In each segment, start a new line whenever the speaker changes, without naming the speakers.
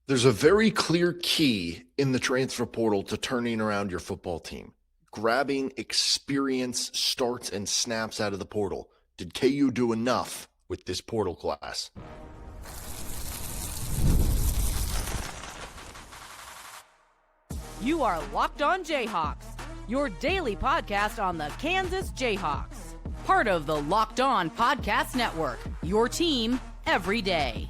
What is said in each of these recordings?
There's a very clear key in the transfer portal to turning around your football team. Grabbing experience, starts, and snaps out of the portal. Did KU do enough with this portal class?
You are Locked On Jayhawks, your daily podcast on the Kansas Jayhawks. Part of the Locked On Podcast Network, your team every day.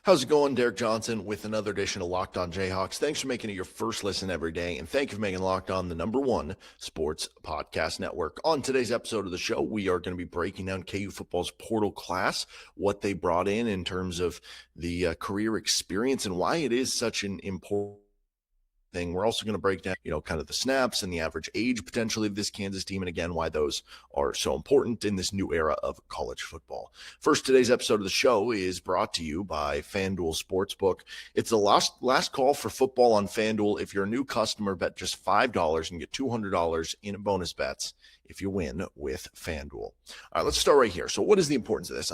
How's it going? Derek Johnson with another edition of Locked On Jayhawks. Thanks for making it your first listen every day, and thank you for making Locked On the #1 sports podcast network. On today's episode of the show, we are going to be breaking down KU football's portal class, what they brought in terms of the career experience, and why it is such an important thing. We're also going to break down, kind of the snaps and the average age potentially of this Kansas team, and again, why those are so important in this new era of college football. First, today's episode of the show is brought to you by FanDuel Sportsbook. It's the last call for football on FanDuel. If you're a new customer, bet just $5 and get $200 in bonus bets if you win with FanDuel. All right, let's start right here. So what is the importance of this?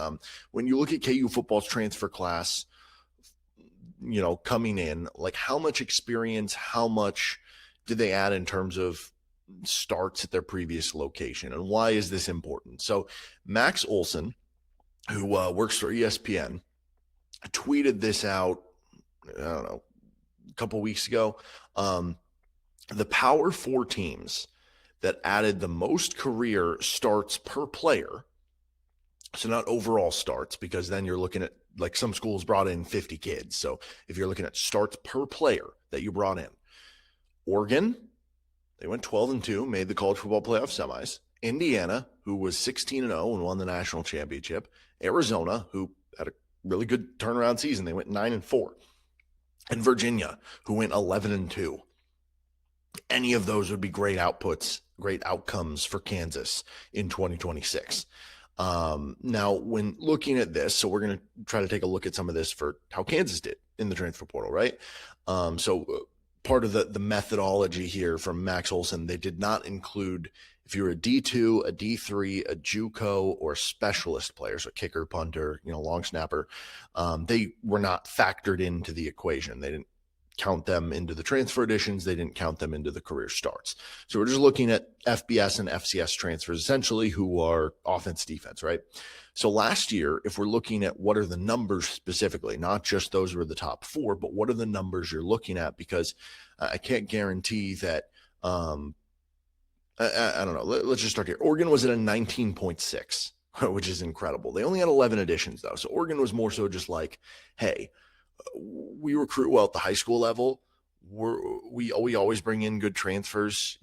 When you look at KU football's transfer class, coming in, like how much experience, how much did they add in terms of starts at their previous location, and why is this important? So Max Olson, who works for ESPN, tweeted this out, I don't know, a couple weeks ago. The Power 4 teams that added the most career starts per player, so not overall starts, because then you're looking at, like, some schools brought in 50 kids. So if you're looking at starts per player that you brought in, Oregon, they went 12-2, made the college football playoff semis. Indiana, who was 16-0 and won the national championship. Arizona, who had a really good turnaround season, they went 9-4. And Virginia, who went 11-2. Any of those would be great outputs, great outcomes for Kansas in 2026. Now, when looking at this, so we're going to try to take a look at some of this for how Kansas did in the transfer portal, right? So part of the methodology here from Max Olson, they did not include if you're a D2, a D3, a JUCO, or specialist player, so kicker, punter, long snapper, they were not factored into the equation. They didn't count them into the transfer additions. They didn't count them into the career starts. So we're just looking at FBS and FCS transfers, essentially, who are offense, defense, right? So last year, if we're looking at what are the numbers specifically, not just those were the top 4, but what are the numbers you're looking at? Because I can't guarantee that, I don't know. Let's just start here. Oregon was at a 19.6, which is incredible. They only had 11 additions, though. So Oregon was more so just like, hey, we recruit well at the high school level. We always bring in good transfers,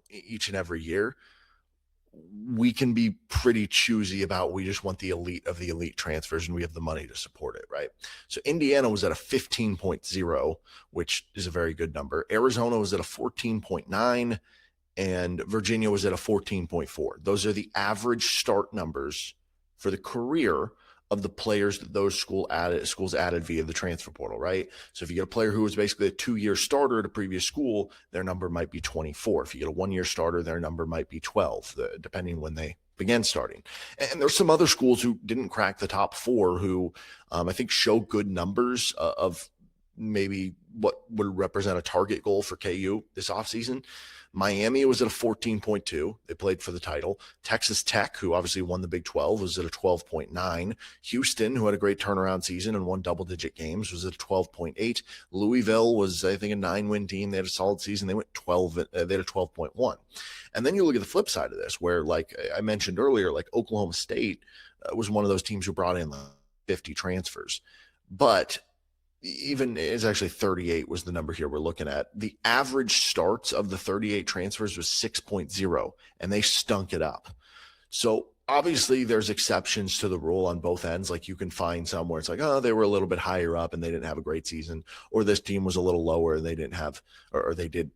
each and every year. We can be pretty choosy about, we just want the elite of the elite transfers, and we have the money to support it, right? So Indiana was at a 15.0, which is a very good number. Arizona was at a 14.9, and Virginia was at a 14.4. Those are the average start numbers for the career of the players that those schools added via the transfer portal, right? So if you get a player who was basically a 2-year starter at a previous school, their number might be 24. If you get a 1-year starter, their number might be 12, depending when they began starting. And there's some other schools who didn't crack the top 4 who I think show good numbers of maybe what would represent a target goal for KU this offseason. Miami was at a 14.2. They played for the title. Texas Tech, who obviously won the Big 12, was at a 12.9. Houston, who had a great turnaround season and won double-digit games, was at a 12.8. Louisville was, I think, a 9-win team. They had a solid season. They went 12. They had a 12.1. And then you look at the flip side of this, where, like I mentioned earlier, like Oklahoma State was one of those teams who brought in 50 transfers. But even it's actually 38 was the number here we're looking at. The average starts of the 38 transfers was 6.0, and they stunk it up. So obviously there's exceptions to the rule on both ends. Like, you can find some where it's like, oh, they were a little bit higher up and they didn't have a great season, or this team was a little lower and they didn't have, or they did,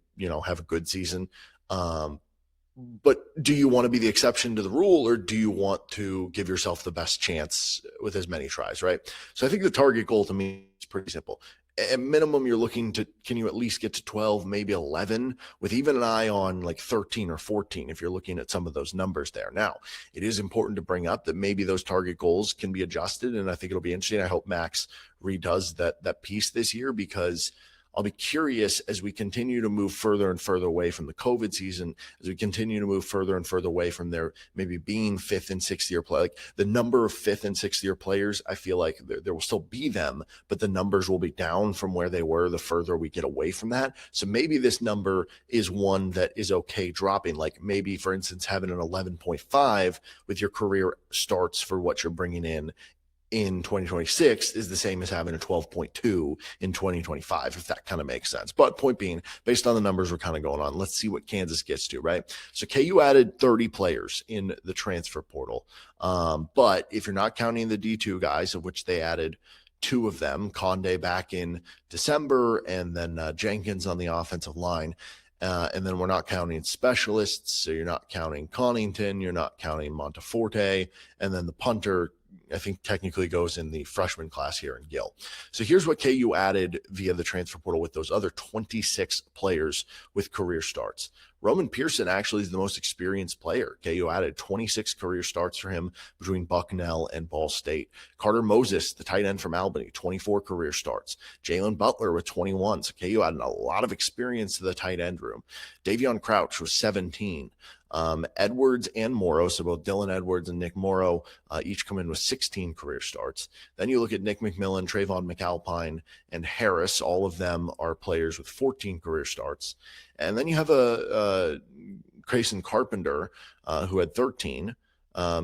have a good season. But do you want to be the exception to the rule, or do you want to give yourself the best chance with as many tries, right? So I think the target goal to me is pretty simple. at minimum, you're looking to, can you at least get to 12, maybe 11, with even an eye on like 13 or 14 if you're looking at some of those numbers there. Now, it is important to bring up that maybe those target goals can be adjusted, and I think it'll be interesting. I hope Max redoes that piece this year, because I'll be curious as we continue to move further and further away from the COVID season, as we continue to move further and further away from their maybe being fifth and sixth year play. Like the number of fifth and sixth year players, I feel like there will still be them, but the numbers will be down from where they were the further we get away from that. So maybe this number is one that is okay dropping. Like maybe, for instance, having an 11.5 with your career starts for what you're bringing in 2026 is the same as having a 12.2 in 2025, if that kind of makes sense. But point being, based on the numbers we're kind of going on, let's see what Kansas gets to, right? So KU added 30 players in the transfer portal. But if you're not counting the D2 guys, of which they added 2 of them, Conde back in December, and then Jenkins on the offensive line. And then we're not counting specialists. So you're not counting Connington, you're not counting Monteforte, and then the punter, I think, technically goes in the freshman class here in Gill. So here's what KU added via the transfer portal with those other 26 players with career starts. Roman Pearson actually is the most experienced player. KU added 26 career starts for him between Bucknell and Ball State. Carter Moses, the tight end from Albany, 24 career starts. Jalen Butler with 21. So KU added a lot of experience to the tight end room. Davion Crouch was 17. Edwards and Morrow, so both Dylan Edwards and Nick Morrow, each come in with 16 career starts. Then you look at Nick McMillan, Trayvon McAlpine, and Harris. All of them are players with 14 career starts. And then you have a Grayson Carpenter, who had 13.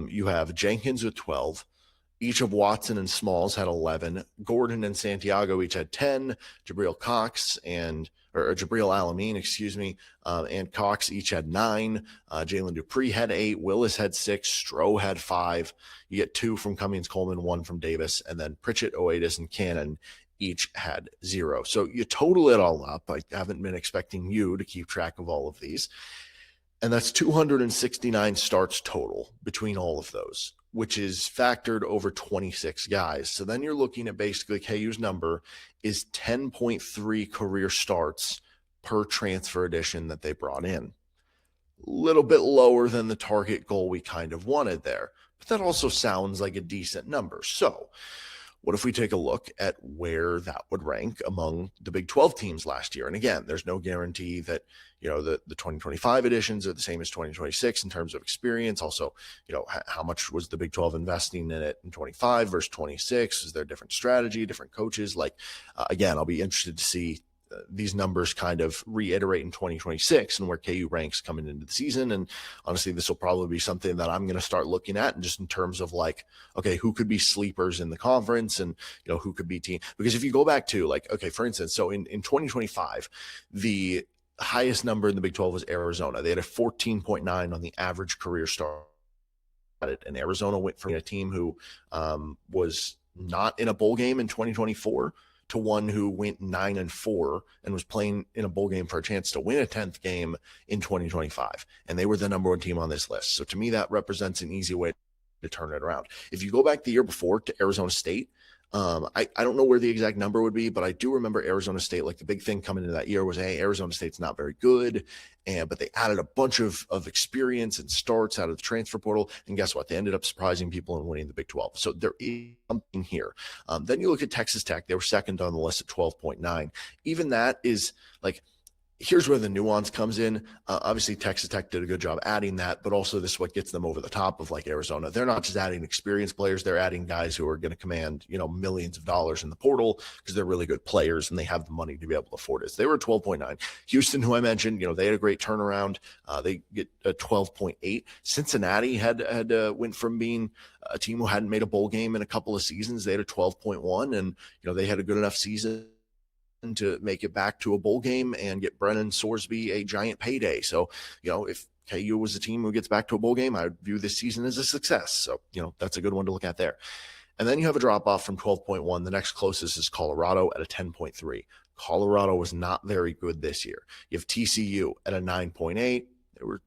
You have Jenkins with 12. Each of Watson and Smalls had 11. Gordon and Santiago each had 10. Jabril Alamine, and Cox each had 9. Jalen Dupree had 8. Willis had 6. Stroh had 5. You get 2 from Cummings Coleman, 1 from Davis, and then Pritchett, Oatis, and Cannon each had 0. So you total it all up. I haven't been expecting you to keep track of all of these. And that's 269 starts total between all of those, which is factored over 26 guys. So then you're looking at basically KU's number is 10.3 career starts per transfer edition that they brought in. A little bit lower than the target goal we kind of wanted there, but that also sounds like a decent number. So what if we take a look at where that would rank among the Big 12 teams last year? And again, there's no guarantee that, the 2025 editions are the same as 2026 in terms of experience. Also, how much was the Big 12 investing in it in 25 versus 26? Is there a different strategy, different coaches? Again, I'll be interested to see these numbers kind of reiterate in 2026 and where KU ranks coming into the season. And honestly, this will probably be something that I'm going to start looking at, and just in terms of okay, who could be sleepers in the conference, and who could be team. Because if you go back to for instance, so in 2025, the highest number in the Big 12 was Arizona. They had a 14.9 on the average career start. And Arizona went from a team who was not in a bowl game in 2024 to one who went 9-4 and was playing in a bowl game for a chance to win a 10th game in 2025. And they were the number 1 team on this list. So to me, that represents an easy way to turn it around. If you go back the year before to Arizona State, I don't know where the exact number would be, but I do remember Arizona State, the big thing coming into that year was, hey, Arizona State's not very good. But they added a bunch of experience and starts out of the transfer portal. And guess what? They ended up surprising people and winning the Big 12. So there is something here. Then you look at Texas Tech. They were second on the list at 12.9. Even that is here's where the nuance comes in. Obviously, Texas Tech did a good job adding that, but also this is what gets them over the top of Arizona. They're not just adding experienced players. They're adding guys who are going to command, millions of dollars in the portal because they're really good players and they have the money to be able to afford it. So they were 12.9. Houston, who I mentioned, they had a great turnaround. They get a 12.8. Cincinnati had went from being a team who hadn't made a bowl game in a couple of seasons. They had a 12.1, and, they had a good enough season to make it back to a bowl game and get Brennan Sorsby a giant payday. So, if KU was a team who gets back to a bowl game, I would view this season as a success. So, that's a good one to look at there. And then you have a drop off from 12.1. The next closest is Colorado at a 10.3. Colorado was not very good this year. You have TCU at a 9.8. They were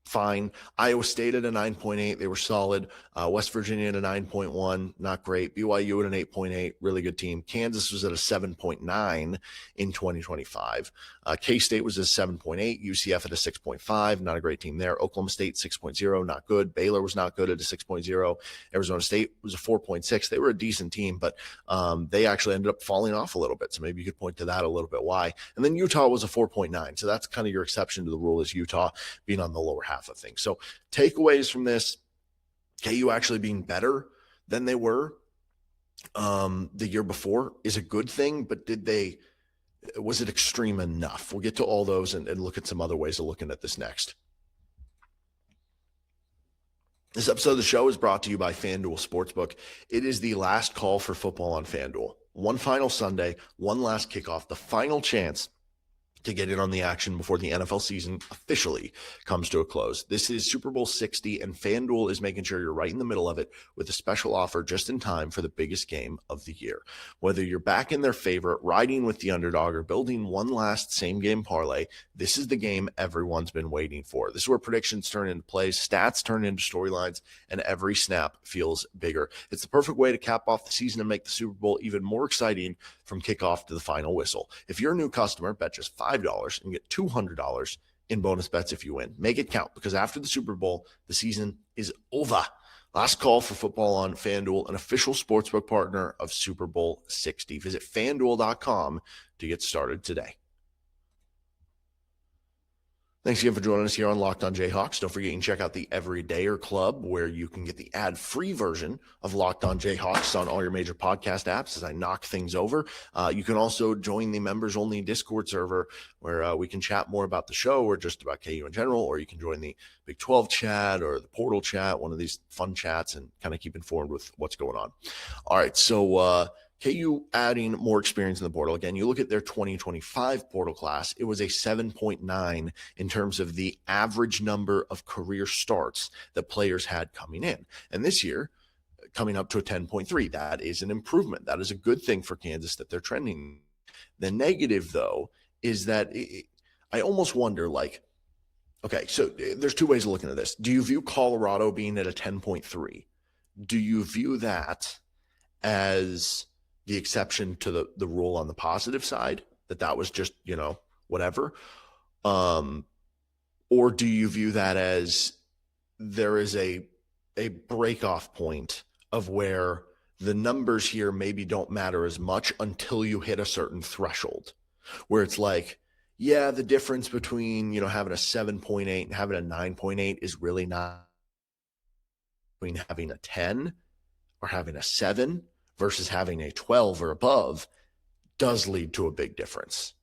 fine. Iowa State at a 9.8, they were solid. West Virginia at a 9.1, not great. BYU at an 8.8, really good team. Kansas was at a 7.9 in 2025. K-State was a 7.8, UCF at a 6.5, not a great team there. Oklahoma State 6.0, not good. Baylor was not good at a 6.0. Arizona State was a 4.6. They were a decent team, but they actually ended up falling off a little bit. So maybe you could point to that a little bit why. And then Utah was a 4.9. So that's kind of your exception to the rule, is Utah being on the lower half of things. So takeaways from this: KU actually being better than they were the year before is a good thing, but was it extreme enough? We'll get to all those and look at some other ways of looking at this next. This episode of the show is brought to you by FanDuel Sportsbook. It is the last call for football on FanDuel. One final Sunday, one last kickoff, the final chance to get in on the action before the NFL season officially comes to a close. This is Super Bowl 60, and FanDuel is making sure you're right in the middle of it with a special offer just in time for the biggest game of the year. Whether you're back in their favorite, riding with the underdog, or building one last same-game parlay, this is the game everyone's been waiting for. This is where predictions turn into plays, stats turn into storylines, and every snap feels bigger. It's the perfect way to cap off the season and make the Super Bowl even more exciting from kickoff to the final whistle. If you're a new customer, bet just $5 and get $200 in bonus bets if you win. Make it count, because after the Super Bowl, the season is over. Last call for football on FanDuel, an official sportsbook partner of Super Bowl 60. Visit FanDuel.com to get started today. Thanks again for joining us here on Locked on Jayhawks. Don't forget you can check out the Everydayer Club, where you can get the ad-free version of Locked on Jayhawks on all your major podcast apps as I knock things over. You can also join the members-only Discord server, where we can chat more about the show or just about KU in general, or you can join the Big 12 chat or the Portal chat, one of these fun chats, and kind of keep informed with what's going on. All right, so KU adding more experience in the portal. Again, you look at their 2025 portal class, it was a 7.9 in terms of the average number of career starts that players had coming in. And this year, coming up to a 10.3. That is an improvement. That is a good thing for Kansas that they're trending. The negative, though, is that I almost wonder, like, okay, so there's two ways of looking at this. Do you view Colorado being at a 10.3? Do you view that as the exception to the rule on the positive side, that was just, whatever? Or do you view that as there is a break-off point of where the numbers here maybe don't matter as much until you hit a certain threshold, where it's like, yeah, the difference between, having a 7.8 and having a 9.8 is really not between having a 10 or having a 7 versus having a 12 or above does lead to a big difference.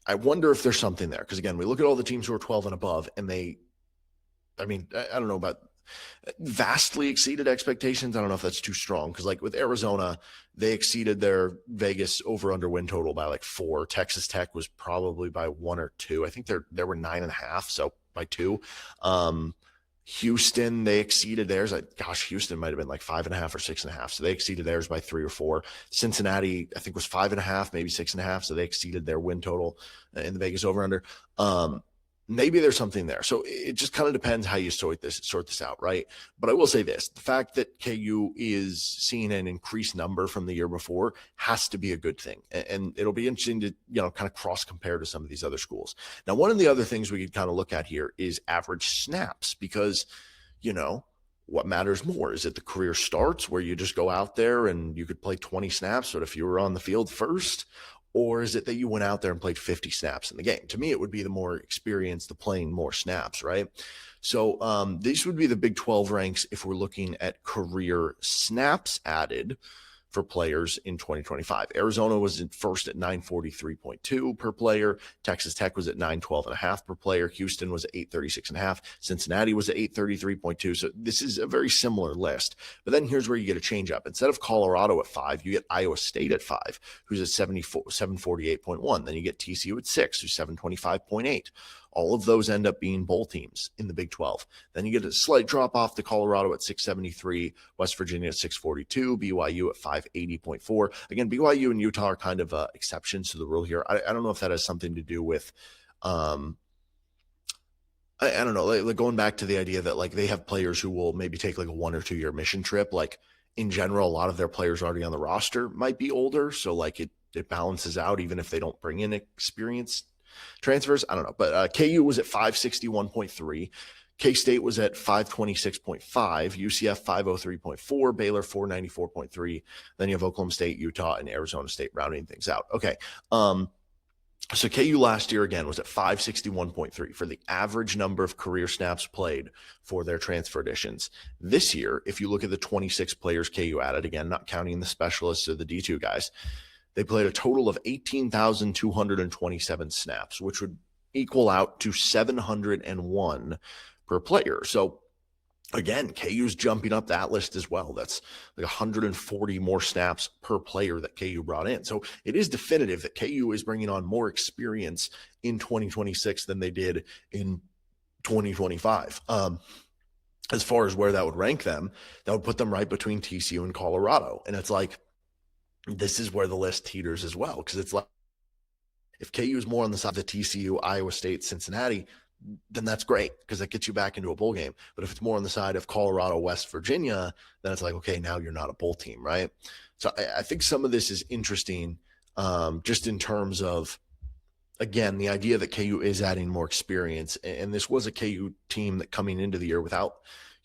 I wonder if there's something there, because again, we look at all the teams who are 12 and above, and I don't know about vastly exceeded expectations. I don't know if that's too strong, because like with Arizona, they exceeded their Vegas over-under win total by like 4. Texas Tech was probably by 1 or 2. I think there were 9.5, so by 2. Houston, they exceeded theirs. Houston might have been like 5.5 or 6.5. So they exceeded theirs by 3 or 4. Cincinnati, I think, was 5.5, maybe 6.5. So they exceeded their win total in the Vegas over under. Maybe there's something there. So it just kind of depends how you sort this out, right? But I will say this: the fact that KU is seeing an increased number from the year before has to be a good thing. And it'll be interesting to, kind of cross compare to some of these other schools. Now, one of the other things we could kind of look at here is average snaps, because, what matters more? Is it the career starts where you just go out there and you could play 20 snaps, but if you were on the field first? Or is it that you went out there and played 50 snaps in the game? To me, it would be the more experience, the playing more snaps, right? So these would be the Big 12 ranks if we're looking at career snaps added for players in 2025. Arizona was in first at 943.2 per player. Texas Tech was at 912.5 per player. Houston was at 836.5. Cincinnati was at 833.2. So this is a very similar list. But then here's where you get a change up. Instead of Colorado at 5, you get Iowa State at 5, who's at 748.1. Then you get TCU at 6, who's 725.8. All of those end up being bowl teams in the Big 12. Then you get a slight drop off to Colorado at 673, West Virginia at 642, BYU at 580.4. Again, BYU and Utah are kind of exceptions to the rule here. I don't know if that has something to do with I don't know, like going back to the idea that like they have players who will maybe take like a 1 or 2 year mission trip. Like in general, a lot of their players already on the roster might be older. So like it balances out even if they don't bring in experienced transfers. I don't know. But KU was at 561.3. K-State was at 526.5, UCF 503.4, Baylor 494.3. Then you have Oklahoma State, Utah, and Arizona State rounding things out. Okay. So KU last year again was at 561.3 for the average number of career snaps played for their transfer additions. This year, if you look at the 26 players KU added, again, not counting the specialists or the D2 guys, they played a total of 18,227 snaps, which would equal out to 701 per player. So again, KU's jumping up that list as well. That's like 140 more snaps per player that KU brought in. So it is definitive that KU is bringing on more experience in 2026 than they did in 2025. As far as where that would rank them, that would put them right between TCU and Colorado. And it's like, this is where the list teeters as well. Because it's like, if KU is more on the side of the TCU, Iowa State, Cincinnati, then that's great because that gets you back into a bowl game. But if it's more on the side of Colorado, West Virginia, then it's like, okay, now you're not a bowl team, right? So I think some of this is interesting just in terms of, again, the idea that KU is adding more experience. And this was a KU team that coming into the year without,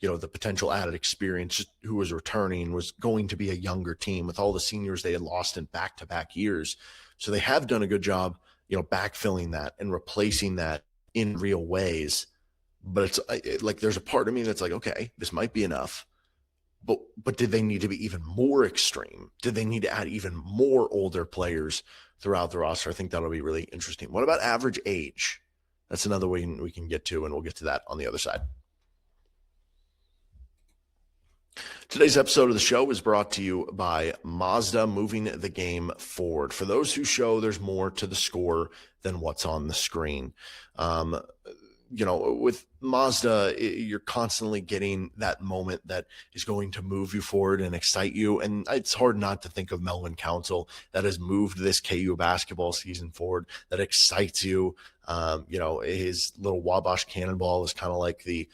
the potential added experience, just who was returning, was going to be a younger team with all the seniors they had lost in back-to-back years. So they have done a good job, backfilling that and replacing that in real ways. But it's like there's a part of me that's like, okay, this might be enough, but did they need to be even more extreme? Did they need to add even more older players throughout the roster? I think that'll be really interesting. What about average age? That's another way we can get to, and we'll get to that on the other side. Today's episode of the show is brought to you by Mazda, moving the game forward. For those who show there's more to the score than what's on the screen. With Mazda, you're constantly getting that moment that is going to move you forward and excite you. And it's hard not to think of Melvin Council that has moved this KU basketball season forward, that excites you. His little Wabash cannonball is kind of like the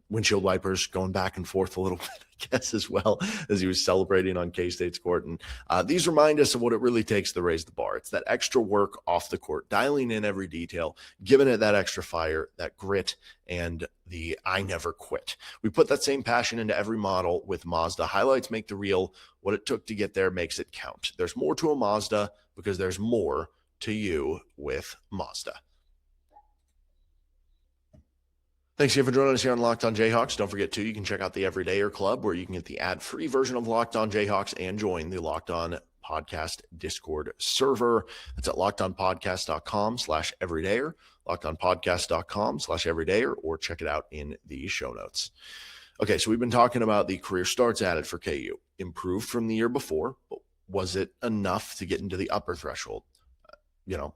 windshield wipers going back and forth a little bit, I guess, as well as he was celebrating on K-State's court. And these remind us of what it really takes to raise the bar. It's that extra work off the court, dialing in every detail, giving it that extra fire, that grit, and the I never quit. We put that same passion into every model with Mazda. Highlights make the reel. What it took to get there makes it count. There's more to a Mazda because there's more to you with Mazda. Thanks again for joining us here on Locked On Jayhawks. Don't forget, too, you can check out the Everydayer Club where you can get the ad-free version of Locked On Jayhawks and join the Locked On Podcast Discord server. That's at lockedonpodcast.com/everydayer, lockedonpodcast.com/everydayer, or check it out in the show notes. Okay, so we've been talking about the career starts added for KU. Improved from the year before, but was it enough to get into the upper threshold?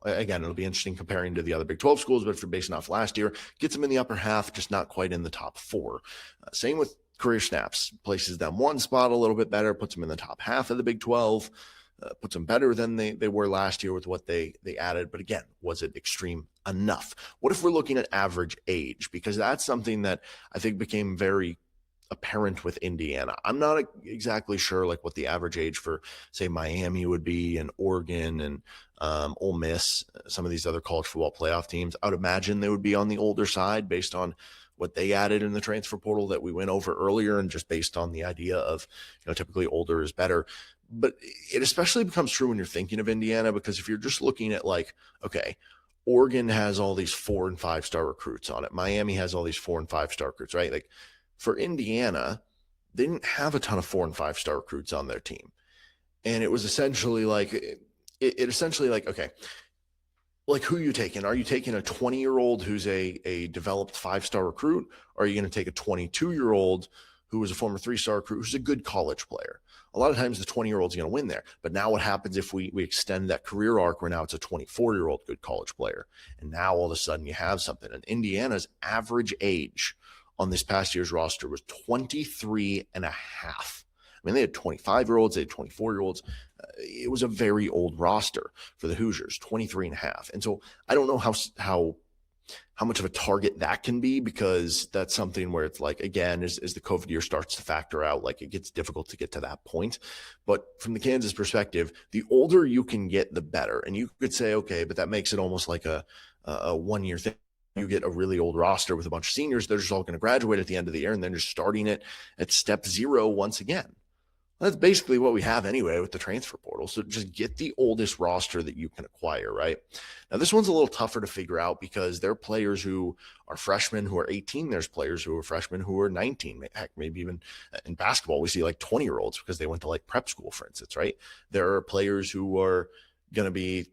Again, it'll be interesting comparing to the other Big 12 schools, but if you're basing off last year, gets them in the upper half, just not quite in the top four. Same with career snaps, places them one spot a little bit better, puts them in the top half of the Big 12, puts them better than they were last year with what they added. But again, was it extreme enough? What if we're looking at average age? Because that's something that I think became very apparent with Indiana. I'm not exactly sure like what the average age for, say, Miami would be, and Oregon and Ole Miss, some of these other college football playoff teams. I would imagine they would be on the older side based on what they added in the transfer portal that we went over earlier, and just based on the idea of, typically older is better. But it especially becomes true when you're thinking of Indiana, because if you're just looking at like, okay, Oregon has all these 4- and 5-star recruits on it. Miami has all these 4- and 5-star recruits, right? Like for Indiana, they didn't have a ton of 4- and 5-star recruits on their team. And it was essentially like, okay, like who are you taking? Are you taking a 20-year-old who's a developed 5-star recruit? Or are you going to take a 22-year-old who was a former 3-star recruit who's a good college player? A lot of times the 20-year-old's going to win there. But now what happens if we extend that career arc where now it's a 24-year-old good college player? And now all of a sudden you have something. And Indiana's average age on this past year's roster was 23 and a half. I mean, they had 25-year-olds, they had 24-year-olds. It was a very old roster for the Hoosiers, 23 and a half. And so I don't know how how much of a target that can be, because that's something where it's like, again, as the COVID year starts to factor out, like it gets difficult to get to that point. But from the Kansas perspective, the older you can get, the better. And you could say, okay, but that makes it almost like a 1 year thing. You get a really old roster with a bunch of seniors. They're just all going to graduate at the end of the year, and then just starting it at step 0 once again. That's basically what we have anyway with the transfer portal. So just get the oldest roster that you can acquire, right? Now, this one's a little tougher to figure out because there are players who are freshmen who are 18. There's players who are freshmen who are 19. Heck, maybe even in basketball, we see like 20-year-olds because they went to like prep school, for instance, right? There are players who are going to be,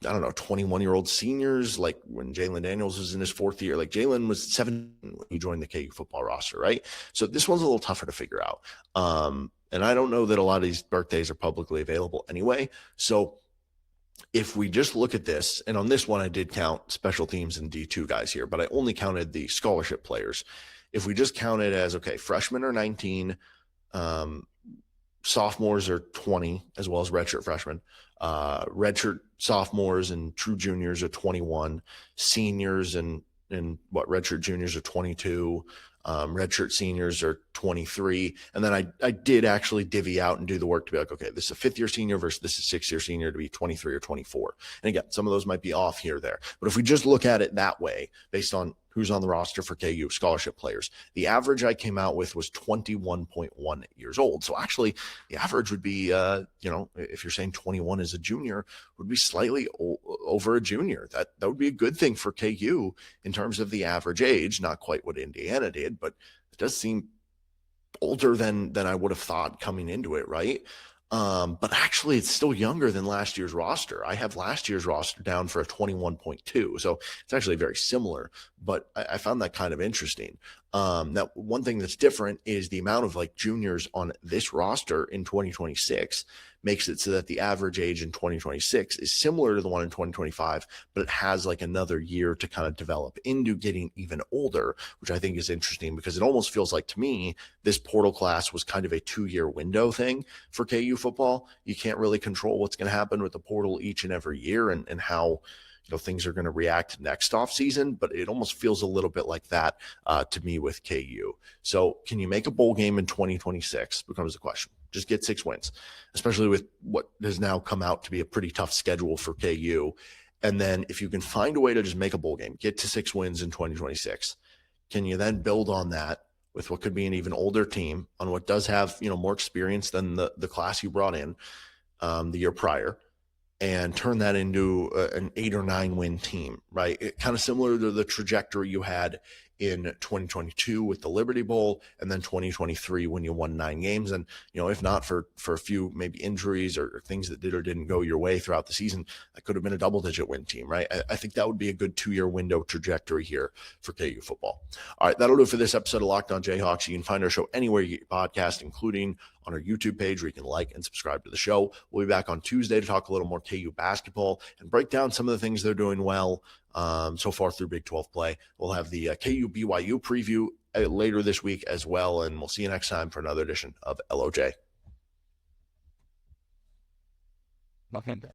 I don't know, 21-year-old seniors, like when Jalen Daniels was in his 4th year. Like Jalen was 7 when he joined the KU football roster, right? So this one's a little tougher to figure out. And I don't know that a lot of these birthdays are publicly available anyway. So if we just look at this, and on this one, I did count special teams and D2 guys here, but I only counted the scholarship players. If we just count it as, okay, freshmen are 19, sophomores are 20, as well as redshirt freshmen. Redshirt sophomores and true juniors are 21. Seniors and redshirt juniors are 22. Redshirt seniors are 23. And then I did actually divvy out and do the work to be like, okay, this is a 5th-year senior versus this is 6th-year senior to be 23 or 24. And again, some of those might be off here or there. But if we just look at it that way, based on who's on the roster for KU, scholarship players, the average I came out with was 21.1 years old. So actually, the average would be, if you're saying 21 is a junior, would be slightly over a junior. That would be a good thing for KU in terms of the average age, not quite what Indiana did, but it does seem older than I would have thought coming into it, right? But actually, it's still younger than last year's roster. I have last year's roster down for a 21.2. So it's actually very similar, but I found that kind of interesting. Now, one thing that's different is the amount of like juniors on this roster in 2026 makes it so that the average age in 2026 is similar to the one in 2025, but it has like another year to kind of develop into getting even older, which I think is interesting because it almost feels like to me, this portal class was kind of a 2-year window thing for KU football. You can't really control what's going to happen with the portal each and every year and how things are going to react next off season, but it almost feels a little bit like that to me with KU. So can you make a bowl game in 2026 becomes the question. Just get 6 wins, especially with what has now come out to be a pretty tough schedule for KU. And then if you can find a way to just make a bowl game, get to 6 wins in 2026, can you then build on that with what could be an even older team on what does have, more experience than the class you brought in the year prior, and turn that into an 8 or 9 win team, right? Kind of similar to the trajectory you had in 2022 with the Liberty Bowl, and then 2023 when you won 9 games. And, if not for a few maybe injuries or things that did or didn't go your way throughout the season, that could have been a double-digit win team, right? I think that would be a good 2-year window trajectory here for KU football. All right, that'll do it for this episode of Locked On Jayhawks. You can find our show anywhere you get your podcast, including on our YouTube page where you can like and subscribe to the show. We'll be back on Tuesday to talk a little more KU basketball and break down some of the things they're doing well so far through Big 12 play. We'll have the KU BYU preview later this week as well, and we'll see you next time for another edition of LOJ.